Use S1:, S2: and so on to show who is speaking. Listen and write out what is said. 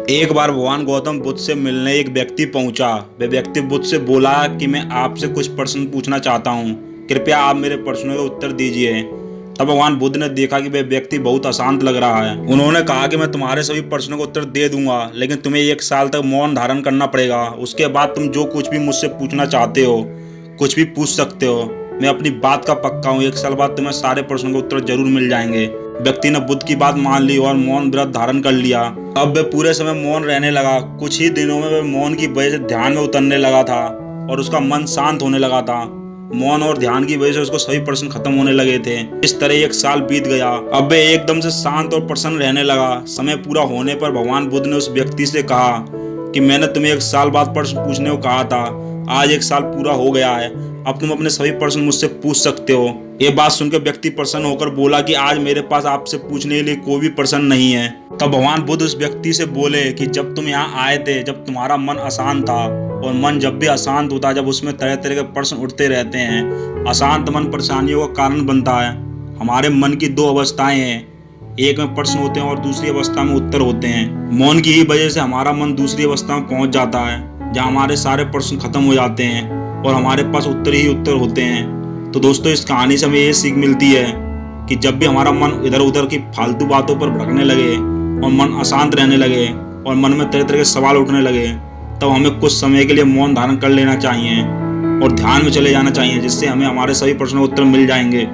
S1: एक बार भगवान गौतम बुद्ध से मिलने एक व्यक्ति पहुंचा। वह व्यक्ति बुद्ध से बोला कि मैं आपसे कुछ प्रश्न पूछना चाहता हूं, कृपया आप मेरे प्रश्नों का उत्तर दीजिए। तब भगवान बुद्ध ने देखा कि वह व्यक्ति बहुत अशांत लग रहा है। उन्होंने कहा कि मैं तुम्हारे सभी प्रश्नों का उत्तर दे दूंगा, लेकिन तुम्हें 1 साल तक मौन धारण करना पड़ेगा। उसके बाद तुम जो कुछ भी मुझसे पूछना चाहते हो, कुछ भी पूछ सकते हो। मैं अपनी बात का पक्का हूँ, 1 साल बाद तुम्हें सारे प्रश्नों के उत्तर जरूर मिल जाएंगे। व्यक्ति ने बुद्ध की बात मान ली और मौन व्रत धारण कर लिया। अब वह पूरे समय मौन रहने लगा। कुछ ही दिनों में वह मौन की वजह से ध्यान में उतरने लगा था और उसका मन शांत होने लगा था। मौन और ध्यान की वजह से उसको सभी प्रश्न खत्म होने लगे थे। इस तरह 1 साल बीत गया। अब वह एकदम से शांत और प्रसन्न रहने लगा। समय पूरा होने पर भगवान बुद्ध ने उस व्यक्ति से कहा कि मैंने तुम्हें 1 साल बाद प्रश्न पूछने को कहा था। आज 1 साल पूरा हो गया है। अब तुम अपने सभी प्रश्न मुझसे पूछ सकते हो। ये बात सुनकर व्यक्ति प्रसन्न होकर बोला कि आज मेरे पास आपसे पूछने के लिए कोई भी प्रश्न नहीं है। तब भगवान बुद्ध उस व्यक्ति से बोले कि जब तुम यहाँ आए थे, जब तुम्हारा मन अशांत था, और मन जब भी अशांत होता है, जब उसमें तरह तरह के प्रश्न उठते रहते हैं, अशांत मन परेशानियों का कारण बनता है। हमारे मन की 2 अवस्थाएं हैं, एक में प्रश्न होते हैं और दूसरी अवस्था में उत्तर होते हैं। मौन की ही वजह से हमारा मन दूसरी अवस्था में पहुंच जाता है, जहाँ हमारे सारे प्रश्न खत्म हो जाते हैं और हमारे पास उत्तर ही उत्तर होते हैं। तो दोस्तों, इस कहानी से हमें ये सीख मिलती है कि जब भी हमारा मन इधर उधर की फालतू बातों पर भटकने लगे और मन अशांत रहने लगे और मन में तरह तरह के सवाल उठने लगे, तब हमें कुछ समय के लिए मौन धारण कर लेना चाहिए और ध्यान में चले जाना चाहिए, जिससे हमें हमारे सभी प्रश्नों के उत्तर मिल जाएंगे।